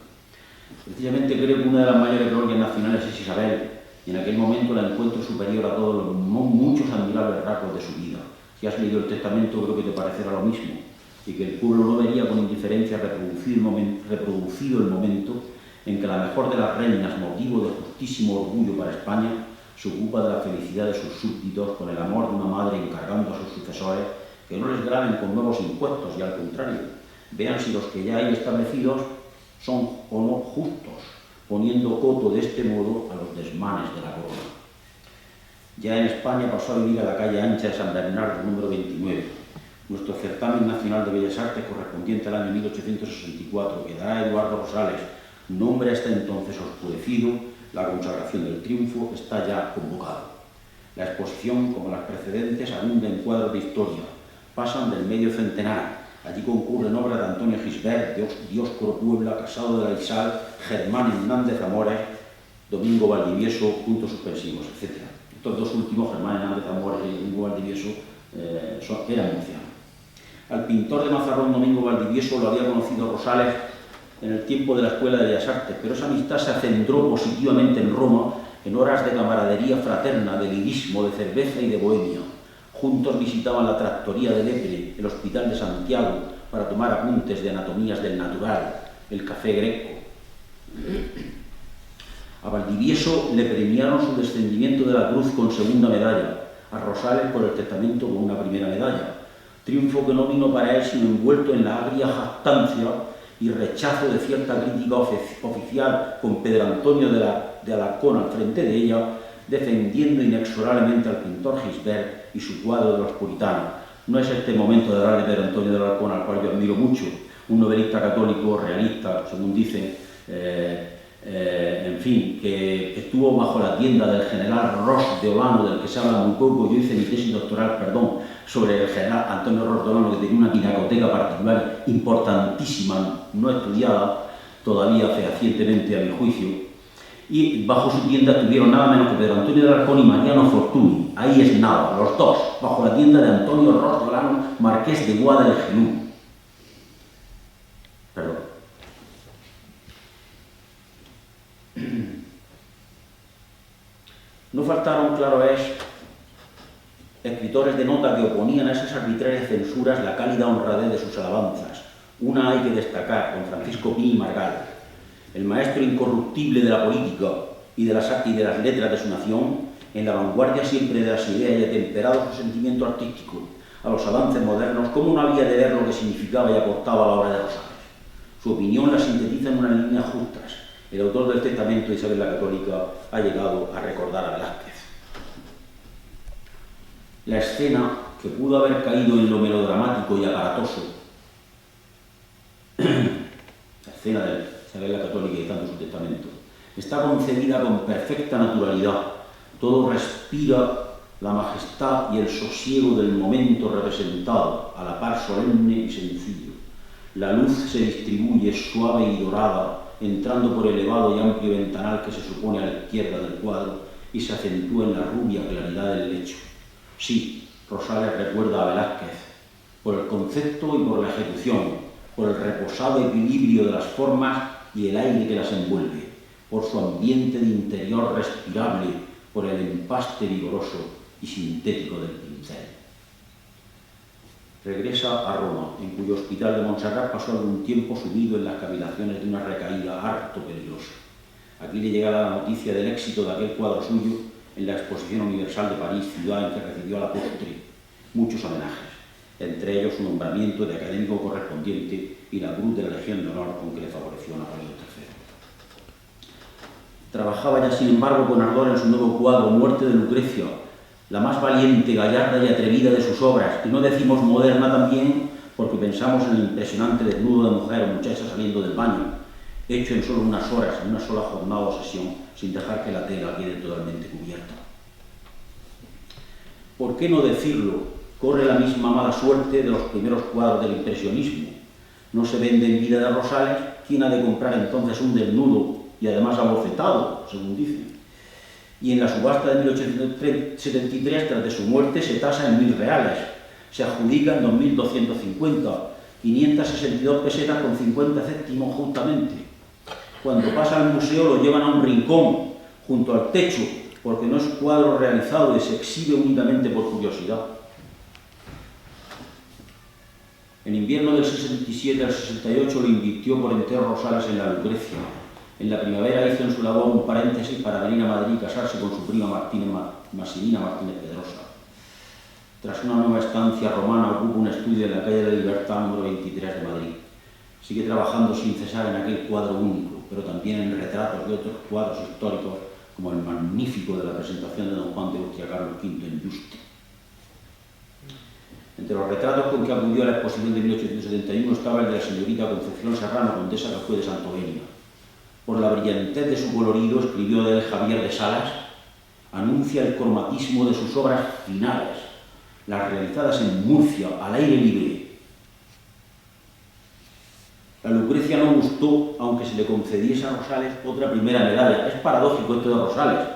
Precisamente creo que una de las mayores glorias nacionales es Isabel, y en aquel momento la encuentro superior a todos los muchos admirables rasgos de su vida. Si has leído el testamento, creo que te parecerá lo mismo, y que el pueblo no vería con indiferencia reproducido el momento en que la mejor de las reinas, motivo de justísimo orgullo para España, se ocupa de la felicidad de sus súbditos con el amor de una madre, encargando a sus sucesores que no les graven con nuevos impuestos y, al contrario, vean si los que ya hay establecidos son o no justos, poniendo coto de este modo a los desmanes de la corona. Ya en España pasó a vivir a la calle ancha de San Bernardo, número 29. Nuestro certamen nacional de Bellas Artes, correspondiente al año 1864, que dará a Eduardo Rosales nombre hasta entonces oscurecido, la consagración del triunfo, está ya convocado. La exposición, como las precedentes, abunda en cuadros de historia, pasan del medio centenar. Allí concurren obras de Antonio Gisbert, Dioscoro Puebla, Casado de la Isal, Germán Hernández Amores, Domingo Valdivieso, puntos suspensivos, etc. Estos dos últimos, Germán Hernández Amores y Domingo Valdivieso, eran murcianos. Al pintor de Mazarrón, Domingo Valdivieso, lo había conocido Rosales en el tiempo de la Escuela de Bellas Artes, pero esa amistad se acentró positivamente en Roma en horas de camaradería fraterna, de lirismo, de cerveza y de bohemia. Juntos visitaban la Tractoría de Lepre, el Hospital de Santiago, para tomar apuntes de anatomías del natural, el café greco. A Valdivieso le premiaron su descendimiento de la cruz con segunda medalla, a Rosales por el testamento con una primera medalla. Triunfo que no vino para él sino envuelto en la agria jactancia y rechazo de cierta crítica oficial con Pedro Antonio de Alarcón al frente de ella, defendiendo inexorablemente al pintor Gisbert y su cuadro de los puritanos. No es este momento de hablar de Pedro Antonio de Alarcón, al cual yo admiro mucho, un novelista católico realista, según dicen, en fin, que estuvo bajo la tienda del general Ros de Olano, del que se habla muy poco. Yo hice mi tesis doctoral, sobre el general Antonio Ros de Olano, que tenía una pinacoteca particular importantísima, no estudiada todavía fehacientemente a mi juicio, y bajo su tienda estuvieron nada menos que Pedro Antonio de Alarcón y Mariano Fortuny. Ahí es nada, los dos, bajo la tienda de Antonio Ros de Olano, marqués de Bois del Genú. Perdón. No faltaron, claro es, escritores de nota que oponían a esas arbitrarias censuras la cálida honradez de sus alabanzas. Una hay que destacar, don Francisco Pi y Margal, el maestro incorruptible de la política y de las letras de su nación, en la vanguardia siempre de las ideas y atemperado su sentimiento artístico a los avances modernos. ¿Cómo no había de ver lo que significaba y aportaba la obra de Rosales? Su opinión la sintetiza en unas líneas justas. El autor del testamento de Isabel la Católica ha llegado a recordar a Velázquez. La escena, que pudo haber caído en lo melodramático y aparatoso, la escena de Isabel la Católica dictando su testamento, está concebida con perfecta naturalidad. Todo respira la majestad y el sosiego del momento representado, a la par solemne y sencillo. La luz se distribuye suave y dorada, entrando por el elevado y amplio ventanal que se supone a la izquierda del cuadro y se acentúa en la rubia claridad del lecho. Sí, Rosales recuerda a Velázquez, por el concepto y por la ejecución, por el reposado equilibrio de las formas y el aire que las envuelve, por su ambiente de interior respirable, por el empaste vigoroso y sintético del pincel. Regresa a Roma, en cuyo hospital de Montserrat pasó algún tiempo sumido en las cavilaciones de una recaída harto peligrosa. Aquí le llega la noticia del éxito de aquel cuadro suyo en la Exposición Universal de París, ciudad en que recibió a la postre muchos homenajes, entre ellos su nombramiento de académico correspondiente y la Cruz de la Legión de Honor con que le favoreció Napoleón III. Trabajaba ya, sin embargo, con ardor en su nuevo cuadro, Muerte de Lucrecia, la más valiente, gallarda y atrevida de sus obras, y no decimos moderna también porque pensamos en el impresionante desnudo de mujer o muchacha saliendo del baño, hecho en solo unas horas, en una sola jornada o sesión, sin dejar que la tela quede totalmente cubierta. ¿Por qué no decirlo? Corre la misma mala suerte de los primeros cuadros del impresionismo. No se vende en vida de Rosales. ¿Quién ha de comprar entonces un desnudo y además abofetado, según dicen? Y en la subasta de 1873, tras de su muerte, se tasa en 1.000 reales. Se adjudican 2.250, 562 pesetas con 50 céntimos justamente. Cuando pasa al museo lo llevan a un rincón, junto al techo, porque no es cuadro realizado y se exhibe únicamente por curiosidad. En invierno del 67 al 68 lo invirtió por entero Rosales en la Lucrecia. En la primavera hizo en su labor un paréntesis para venir a Madrid y casarse con su prima Maximina Martínez Pedrosa. Tras una nueva estancia romana ocupa un estudio en la calle de la Libertad número 23 de Madrid. Sigue trabajando sin cesar en aquel cuadro único, pero también en retratos de otros cuadros históricos, como el magnífico de la presentación de don Juan de Austria Carlos V en Yuste. Entre los retratos con que acudió a la exposición de 1871 estaba el de la señorita Concepción Serrano, condesa que fue de Santovenia. Por la brillantez de su colorido, escribió de él Javier de Salas, anuncia el cromatismo de sus obras finales, las realizadas en Murcia, al aire libre. La Lucrecia no gustó, aunque se le concediese a Rosales otra primera medalla. Es paradójico esto de Rosales,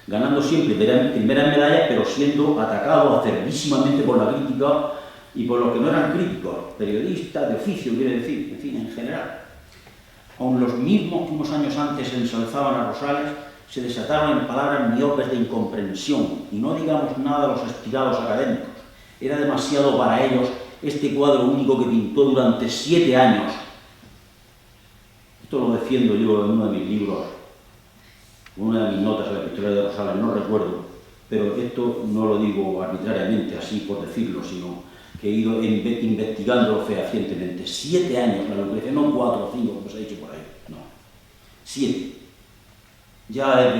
ganando siempre primeras medallas, pero siendo atacado acerbísimamente por la crítica y por los que no eran críticos, periodistas de oficio, quiere decir, en fin, en general. Aun los mismos que unos años antes ensalzaban a Rosales, se desataron en palabras miopes de incomprensión, y no digamos nada a los estirados académicos. Era demasiado para ellos este cuadro único que pintó durante 7 años. Esto lo defiendo yo en uno de mis libros, una de mis notas en la Epistola de Rosales, no recuerdo, pero esto no lo digo arbitrariamente, así por decirlo, sino que he ido investigándolo fehacientemente. 7 años la Lucrecia, no 4 o 5, como se ha dicho por ahí, no. 7. Ya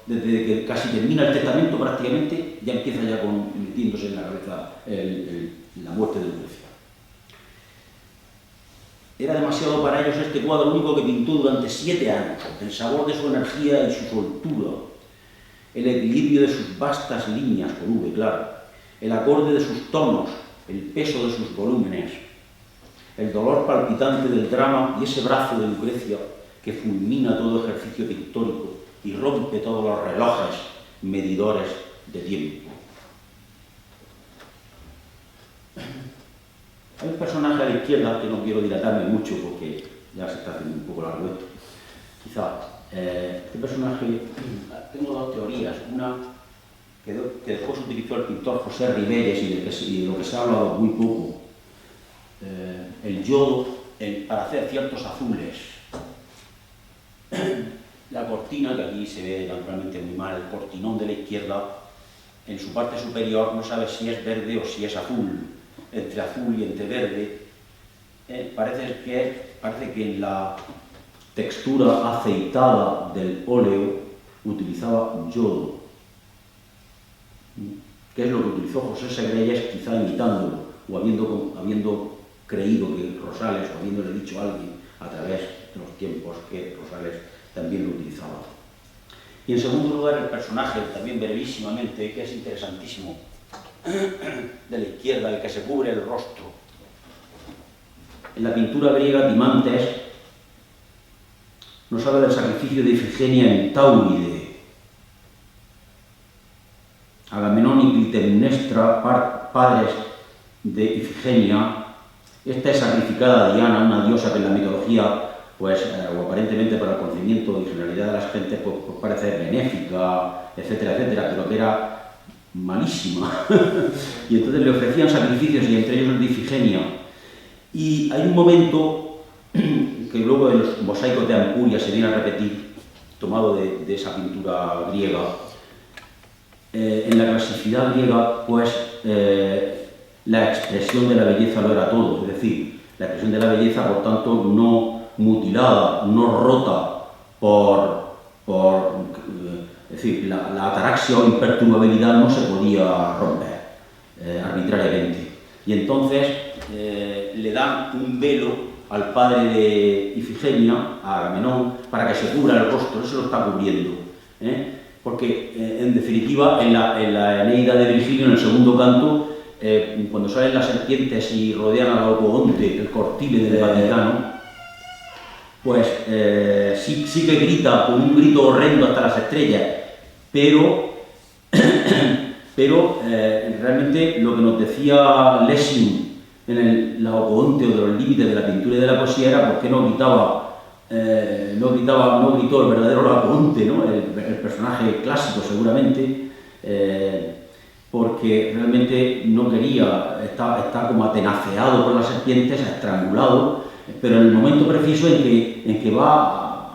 desde que casi termina el testamento prácticamente, ya empieza ya metiéndose en la cabeza la muerte de Lucrecia. Era demasiado para ellos este cuadro único que pintó durante 7 años, el sabor de su energía y su soltura, el equilibrio de sus vastas líneas, con V, claro, el acorde de sus tonos, el peso de sus volúmenes, el dolor palpitante del drama y ese brazo de Lucrecia que fulmina todo ejercicio pictórico y rompe todos los relojes medidores de tiempo. Hay un personaje a la izquierda que no quiero dilatarme mucho porque ya se está haciendo un poco largo esto. Quizá este personaje, tengo 2 teorías. Una que después utilizó el pintor José Ribelles y de lo que se ha hablado muy poco, el yodo para hacer ciertos azules. La cortina, que aquí se ve naturalmente muy mal, el cortinón de la izquierda, en su parte superior no sabe si es verde o si es azul, entre azul y entre verde. Parece que en la textura aceitada del óleo utilizaba yodo. ¿Qué es lo que utilizó José Segreyes, quizá imitándolo, o habiendo creído que Rosales, o habiéndole dicho a alguien a través de los tiempos que Rosales también lo utilizaba? Y en segundo lugar, el personaje, también brevísimamente, que es interesantísimo, de la izquierda, el que se cubre el rostro. En la pintura griega, Timantes nos habla del sacrificio de Ifigenia en Táuride. Agamenón y Clitemnestra, padres de Ifigenia, esta es sacrificada a Diana, una diosa que en la mitología, pues, o aparentemente para el conocimiento y generalidad de las gentes, pues parece benéfica, etcétera, etcétera, pero que era malísima. Y entonces le ofrecían sacrificios, y entre ellos el de Ifigenia. Y hay un momento que luego en los mosaicos de Ampuria se viene a repetir, tomado de esa pintura griega. En la clasicidad griega, pues, la expresión de la belleza lo era todo, es decir, la expresión de la belleza, por tanto, no mutilada, no rota es decir, la ataraxia o imperturbabilidad no se podía romper arbitrariamente. Y entonces le dan un velo al padre de Ifigenia, a Agamenón, para que se cubra el rostro, eso lo está cubriendo. Porque, en definitiva, en la Eneida de Virgilio, en el segundo canto, cuando salen las serpientes y rodean a Laocoonte, el cortile del Vaticano, pues sí que grita con un grito horrendo hasta las estrellas, pero realmente lo que nos decía Lessing en el Laocoonte, o de los límites de la pintura y de la poesía, era por qué no gritaba no gritó el verdadero Laocoonte, ¿no? El personaje clásico seguramente, porque realmente no quería, está como atenaceado por las serpientes, estrangulado, pero en el momento preciso en que va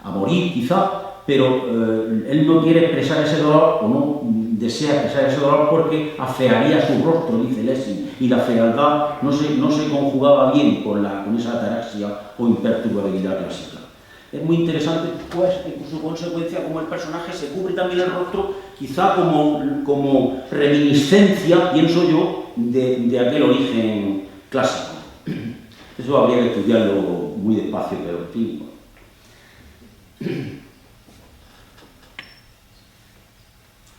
a morir quizá, pero él no quiere expresar ese dolor o no desea expresar ese dolor porque afearía su rostro, dice Lessing, y la fealdad no se conjugaba bien con esa ataraxia o imperturbabilidad clásica. Es muy interesante, pues, en su consecuencia, como el personaje se cubre también el rostro, quizá como reminiscencia, pienso yo, de aquel origen clásico. Eso habría que estudiarlo muy despacio, pero en fin.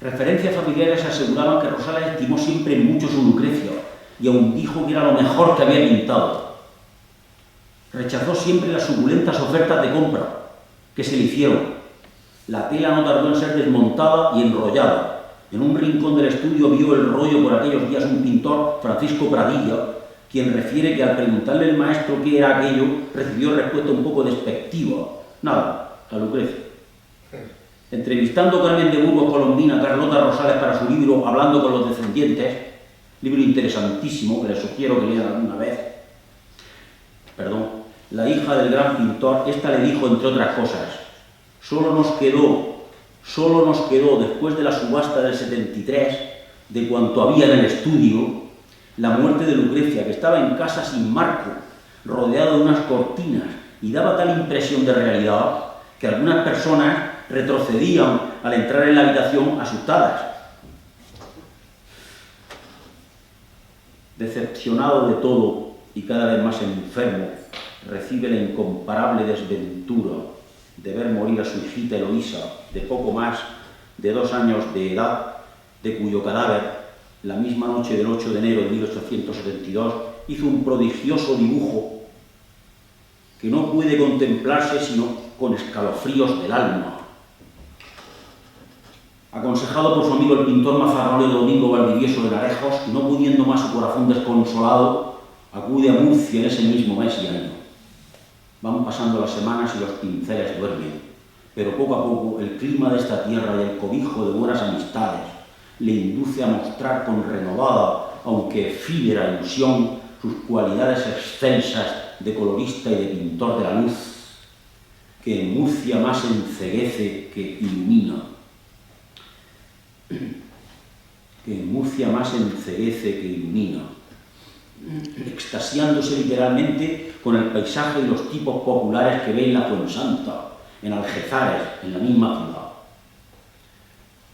Referencias familiares aseguraban que Rosales estimó siempre mucho su Lucrecia y aún dijo que era lo mejor que había pintado. Rechazó siempre las suculentas ofertas de compra que se le hicieron. La tela no tardó en ser desmontada y enrollada. En un rincón del estudio vio el rollo por aquellos días un pintor, Francisco Pradilla, quien refiere que al preguntarle al maestro qué era aquello, recibió respuesta un poco despectiva. Nada, la Lucrecia. Entrevistando a Carmen de Burgos Colombina, Carlota Rosales para su libro Hablando con los descendientes, libro interesantísimo que les sugiero que lean alguna vez, la hija del gran pintor, esta le dijo, entre otras cosas, solo nos quedó, después de la subasta del 73, de cuanto había en el estudio, la muerte de Lucrecia, que estaba en casa sin marco, rodeado de unas cortinas, y daba tal impresión de realidad que algunas personas retrocedían al entrar en la habitación asustadas. Decepcionado de todo y cada vez más enfermo, recibe la incomparable desventura de ver morir a su hijita Eloísa, de poco más de 2 años de edad, de cuyo cadáver, la misma noche del 8 de enero de 1872, hizo un prodigioso dibujo que no puede contemplarse sino con escalofríos del alma. Aconsejado por su amigo el pintor mazarrón Domingo Valdivieso de Narejos, y no pudiendo más su corazón desconsolado, acude a Murcia en ese mismo mes y año. Van pasando las semanas y los pinceles duermen, pero poco a poco el clima de esta tierra y el cobijo de buenas amistades le induce a mostrar con renovada, aunque efímera ilusión, sus cualidades excelsas de colorista y de pintor de la luz, que en Murcia más enceguece que ilumina. Extasiándose literalmente con el paisaje y los tipos populares que ve en la Fuensanta, en Algezares, en la misma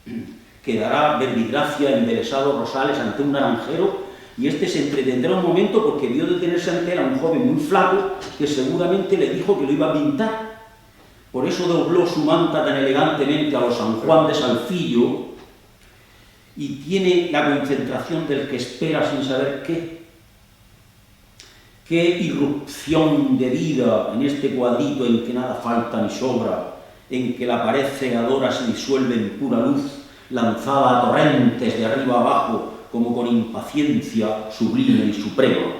ciudad. Quedará verbigracia embelesado Rosales ante un naranjero, y este se entretendrá un momento porque vio detenerse ante él a un joven muy flaco que seguramente le dijo que lo iba a pintar. Por eso dobló su manta tan elegantemente a los San Juan de Salcillo y tiene la concentración del que espera sin saber qué. Qué irrupción de vida en este cuadrito en que nada falta ni sobra, en que la pared cegadora se disuelve en pura luz, lanzada a torrentes de arriba abajo, como con impaciencia sublime y suprema.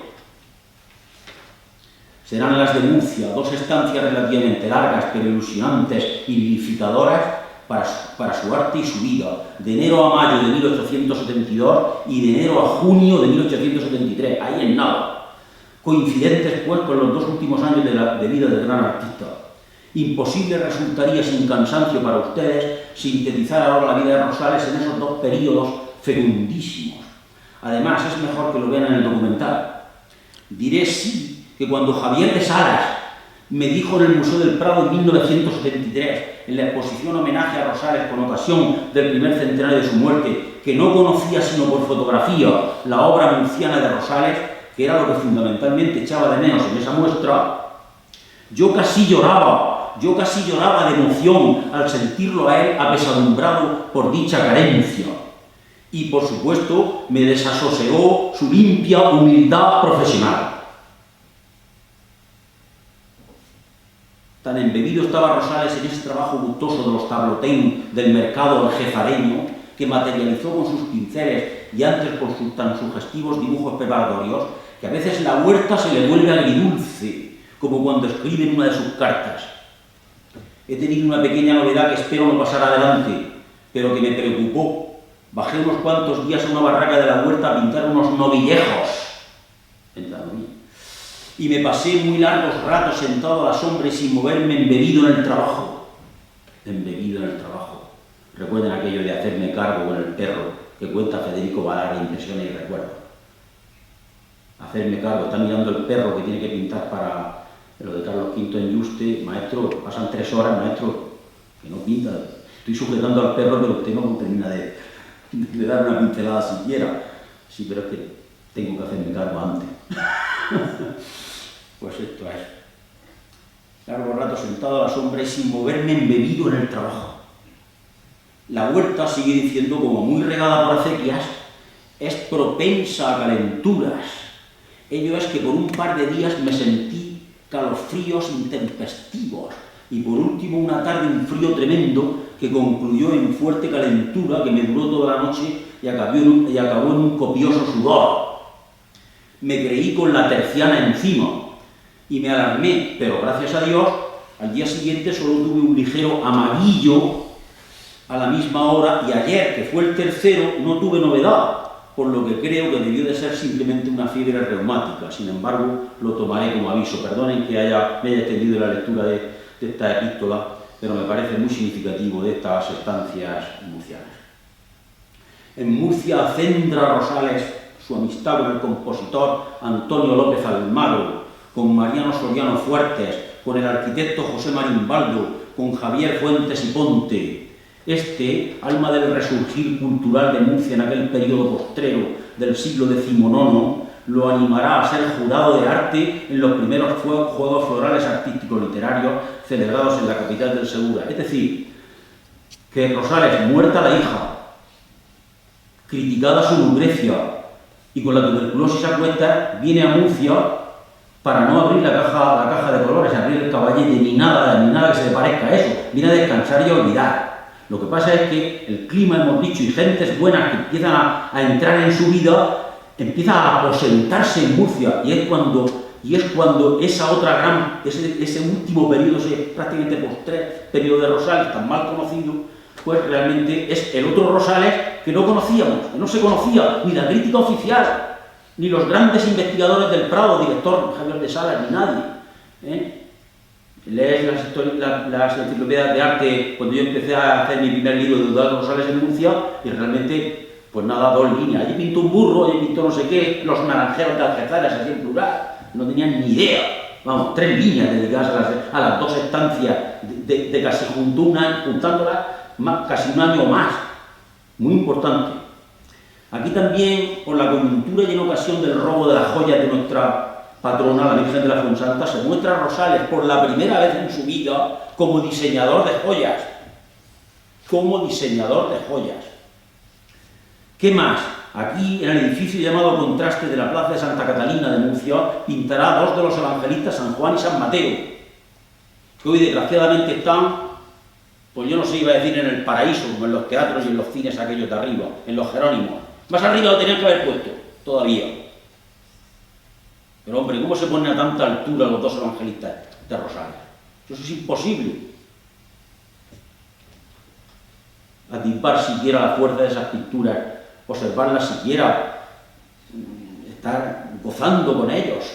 Serán las de Murcia, 2 estancias relativamente largas, pero ilusionantes y vivificadoras para su arte y su vida, de enero a mayo de 1872 y de enero a junio de 1873, ahí en nada. Coincidentes, pues, con los 2 últimos años de vida del gran artista. Imposible resultaría sin cansancio para ustedes sintetizar ahora la vida de Rosales en esos 2 períodos fecundísimos. Además, es mejor que lo vean en el documental. Diré sí que cuando Javier de Salas me dijo en el Museo del Prado en 1973, en la exposición homenaje a Rosales con ocasión del primer centenario de su muerte, que no conocía sino por fotografía la obra murciana de Rosales, que era lo que fundamentalmente echaba de menos en esa muestra, yo casi lloraba de emoción al sentirlo a él apesadumbrado por dicha carencia. Y, por supuesto, me desasosegó su limpia humildad profesional. Tan embebido estaba Rosales en ese trabajo gustoso de los tablotein del mercado algezareño, que materializó con sus pinceles y antes con sus tan sugestivos dibujos preparatorios, que a veces la huerta se le vuelve agridulce, como cuando escribe en una de sus cartas. He tenido una pequeña novedad que espero no pasar adelante, pero que me preocupó. Bajé unos cuantos días a una barraca de la huerta a pintar unos novillejos. Y me pasé muy largos ratos sentado a la sombra y sin moverme, embebido en el trabajo. Embebido en el trabajo. Recuerden aquello de hacerme cargo con el perro que cuenta Federico Valar, Impresiones y Recuerdos. Hacerme cargo, está mirando el perro que tiene que pintar para lo de Carlos V en Yuste. Maestro, pasan 3 horas, maestro, que no pinta. Estoy sujetando al perro, pero usted no termina de dar una pincelada siquiera. Sí, pero es que tengo que hacerme cargo antes. Pues esto es. Largo rato sentado a la sombra y sin moverme, embebido en el trabajo. La huerta, sigue diciendo, como muy regada por acequias, es propensa a calenturas. Ello es que por un par de días me sentí calofríos intempestivos y por último una tarde un frío tremendo que concluyó en fuerte calentura que me duró toda la noche y acabó en un copioso sudor. Me creí con la terciana encima y me alarmé, pero gracias a Dios, al día siguiente solo tuve un ligero amarillo a la misma hora y ayer, que fue el tercero, no tuve novedad, por lo que creo que debió de ser simplemente una fiebre reumática. Sin embargo, lo tomaré como aviso. Perdonen que me haya extendido la lectura de esta epístola, pero me parece muy significativo de estas estancias murcianas. En Murcia, Cendra Rosales su amistad con el compositor Antonio López Almagro, con Mariano Soriano Fuertes, con el arquitecto José Marín Baldo, con Javier Fuentes y Ponte. Este, alma del resurgir cultural de Murcia en aquel periodo postrero del siglo XIX, lo animará a ser jurado de arte en los primeros Juegos Florales Artísticos Literarios celebrados en la capital del Segura. Es decir, que Rosales, muerta la hija, criticada su lubrecia y con la tuberculosis a cuestas, viene a Murcia para no abrir la caja de colores, abrir el caballete, ni nada que se le parezca a eso. Viene a descansar y a olvidar. Lo que pasa es que el clima, hemos dicho, y gentes buenas que empiezan a entrar en su vida, empieza a aposentarse en Murcia, y es cuando esa otra gran, ese último periodo, ese prácticamente postre periodo de Rosales, tan mal conocido, pues realmente es el otro Rosales que no conocíamos, que no se conocía ni la crítica oficial, ni los grandes investigadores del Prado, director Javier de Salas, ni nadie. Lees las enciclopedias de arte cuando yo empecé a hacer mi primer libro de Eduardo Rosales en Murcia, y realmente, pues nada, 2 líneas. Allí pintó un burro, allí pintó no sé qué, los naranjeros de Algeciras, así en plural. No tenían ni idea. Vamos, 3 líneas dedicadas a las 2 estancias de casi juntándolas casi un año más. Muy importante. Aquí también, por la coyuntura y en ocasión del robo de las joyas de nuestra patrona, la Virgen de la Fuensanta, se muestra a Rosales por la primera vez en su vida como diseñador de joyas. Como diseñador de joyas. ¿Qué más? Aquí, en el edificio llamado Contraste de la Plaza de Santa Catalina de Murcia, pintará 2 de los evangelistas, San Juan y San Mateo, que hoy desgraciadamente están, pues yo no sé, iba a decir en el paraíso, como en los teatros y en los cines aquellos de arriba, en los Jerónimos. Más arriba lo tenían que haber puesto, todavía. Pero hombre, ¿cómo se ponen a tanta altura los 2 evangelistas de Rosales? Eso es imposible. Atisbar siquiera la fuerza de esas pinturas, observarlas siquiera, estar gozando con ellos.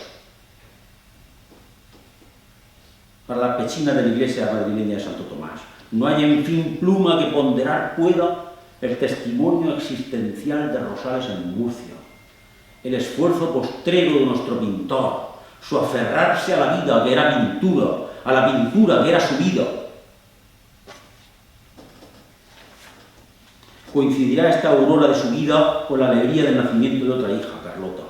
Para las pechinas de la iglesia madrileña de Santo Tomás. No hay, en fin, pluma que ponderar pueda el testimonio existencial de Rosales en Murcia. El esfuerzo postrero de nuestro pintor, su aferrarse a la vida que era pintura, a la pintura que era su vida. Coincidirá esta aurora de su vida con la alegría del nacimiento de otra hija, Carlota.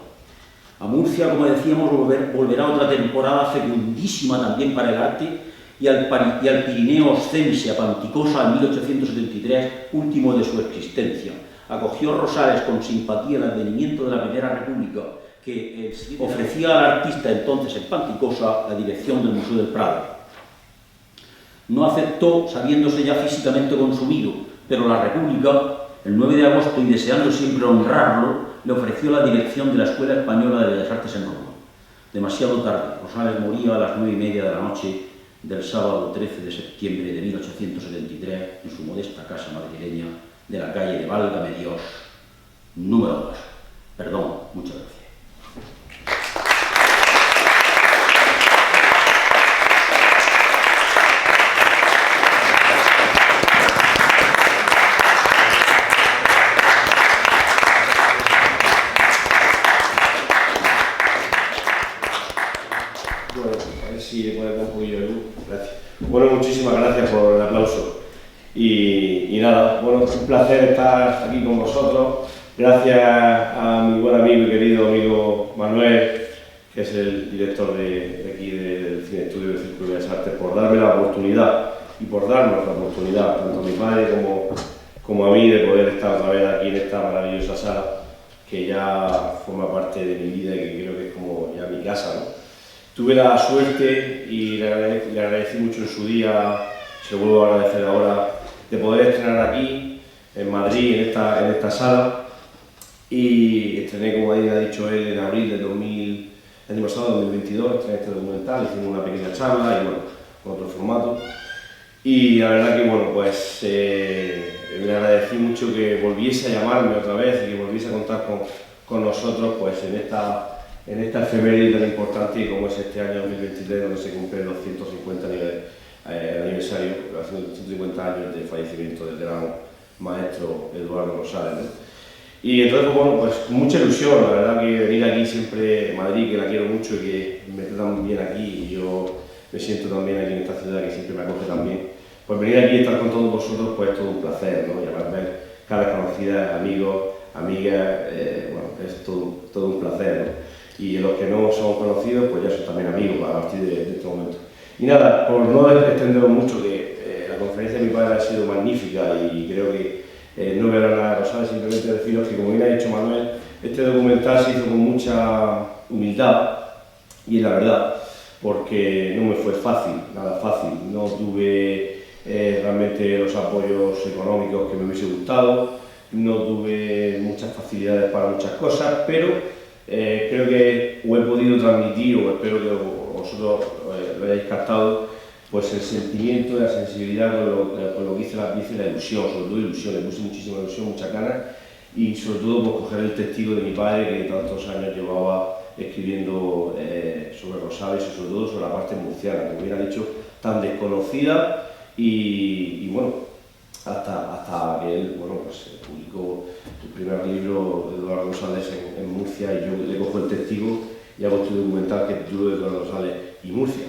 A Murcia, como decíamos, volverá otra temporada fecundísima también para el arte y al Pirineo oscense, a Panticosa, en 1873, último de su existencia. Acogió Rosales con simpatía el advenimiento de la Primera República, que ofrecía al artista entonces en Panticosa la dirección del Museo del Prado. No aceptó, sabiéndose ya físicamente consumido, pero la República, el 9 de agosto, y deseando siempre honrarlo, le ofreció la dirección de la Escuela Española de Bellas Artes en Roma. demasiado tarde. Rosales moría a las 9:30 de la noche del sábado 13 de septiembre de 1873 en su modesta casa madrileña de la calle de Válgame Dios, número 2. Perdón, muchas gracias. Bueno, a ver si le puede dar un poquillo de luz. Gracias. Bueno, muchísimas gracias por el aplauso. Y nada, bueno, es un placer estar aquí con vosotros. Gracias a mi buen amigo y querido amigo Manuel, que es el director de aquí del Cine Estudio del Círculo de Bellas Artes, por darme la oportunidad y por darnos la oportunidad, tanto a mi padre como a mí, de poder estar otra vez aquí en esta maravillosa sala que ya forma parte de mi vida y que creo que es como ya mi casa, ¿no? Tuve la suerte y le agradecí mucho en su día, se lo vuelvo a agradecer ahora, de poder estrenar aquí, en Madrid, en esta sala. Y estrené, como ahí ha dicho él, en abril del año pasado, 2022, estrené este documental, hicimos una pequeña charla y bueno, con otro formato. Y la verdad que bueno, pues me agradecí mucho que volviese a llamarme otra vez y que volviese a contar con nosotros pues en esta efeméride tan importante como es este año 2023, donde se cumplen los 150 aniversario, los 150 años de fallecimiento del gran maestro Eduardo Rosales, ¿no? Y entonces, bueno, pues con mucha ilusión, la verdad que venir aquí siempre, Madrid, que la quiero mucho y que me tratan muy bien aquí, y yo me siento también aquí en esta ciudad que siempre me acoge también, pues venir aquí y estar con todos vosotros, pues es todo un placer, ¿no? Y además ver caras conocidas, amigos, amigas, bueno, es todo un placer, ¿no? Y los que no son conocidos, pues ya son también amigos a partir de este momento. Y nada, por no extenderos mucho, que la conferencia de mi padre ha sido magnífica y creo que no voy a hablar nada de Rosales, simplemente deciros que, como bien ha dicho Manuel, este documental se hizo con mucha humildad y la verdad, porque no me fue fácil, nada fácil, no tuve realmente los apoyos económicos que me hubiese gustado, no tuve muchas facilidades para muchas cosas, pero creo que os he podido transmitir, o espero que vosotros lo hayáis captado, pues el sentimiento, la sensibilidad con lo que hice la ilusión, sobre todo ilusión, le puse muchísima ilusión, muchas ganas, y sobre todo por coger el testigo de mi padre, que tantos años llevaba escribiendo sobre Rosales y sobre todo sobre la parte murciana, como hubiera dicho, tan desconocida y bueno, hasta que él, bueno, pues publicó el primer libro de Eduardo Rosales en Murcia, y yo le cojo el testigo y hago este documental que tituló Eduardo Rosales y Murcia.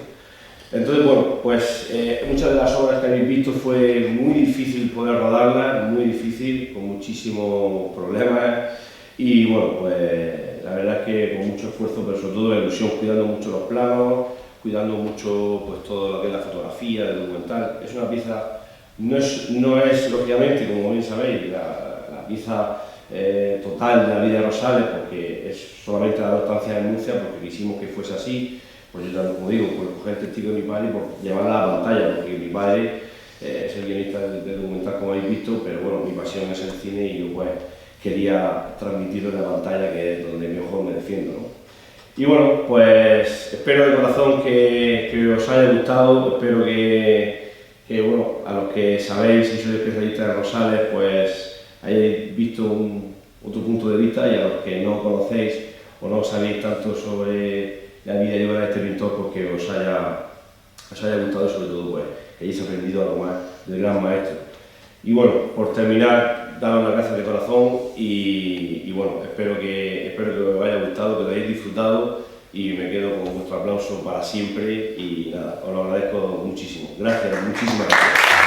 Entonces, bueno, pues muchas de las obras que habéis visto fue muy difícil poder rodarlas, muy difícil, con muchísimos problemas, y bueno, pues la verdad es que con mucho esfuerzo, pero sobre todo la ilusión, cuidando mucho los planos, cuidando mucho pues todo lo que es la fotografía del documental. Es una pieza, no es lógicamente, como bien sabéis, la pieza total de la vida de Rosales, porque es solamente la constancia de Murcia, porque quisimos que fuese así. Pues yo también, como digo, por coger el testigo de mi padre y por llevarla a la pantalla, porque mi padre es el guionista del documental, como habéis visto, pero bueno, mi pasión es el cine y yo pues quería transmitirlo en la pantalla, que es donde mejor me defiendo, ¿no? Y bueno, pues espero de corazón que os haya gustado, espero que bueno, a los que sabéis y sois especialistas de Rosales, pues hayáis visto otro punto de vista, y a los que no conocéis o no sabéis tanto sobre la vida y obra de este pintor, porque os haya gustado, y sobre todo pues, que hayáis aprendido algo más del gran maestro. Y bueno, por terminar, daros las gracias de corazón y bueno, espero que os haya gustado, que lo hayáis disfrutado, y me quedo con vuestro aplauso para siempre y nada, os lo agradezco muchísimo. Gracias, muchísimas gracias.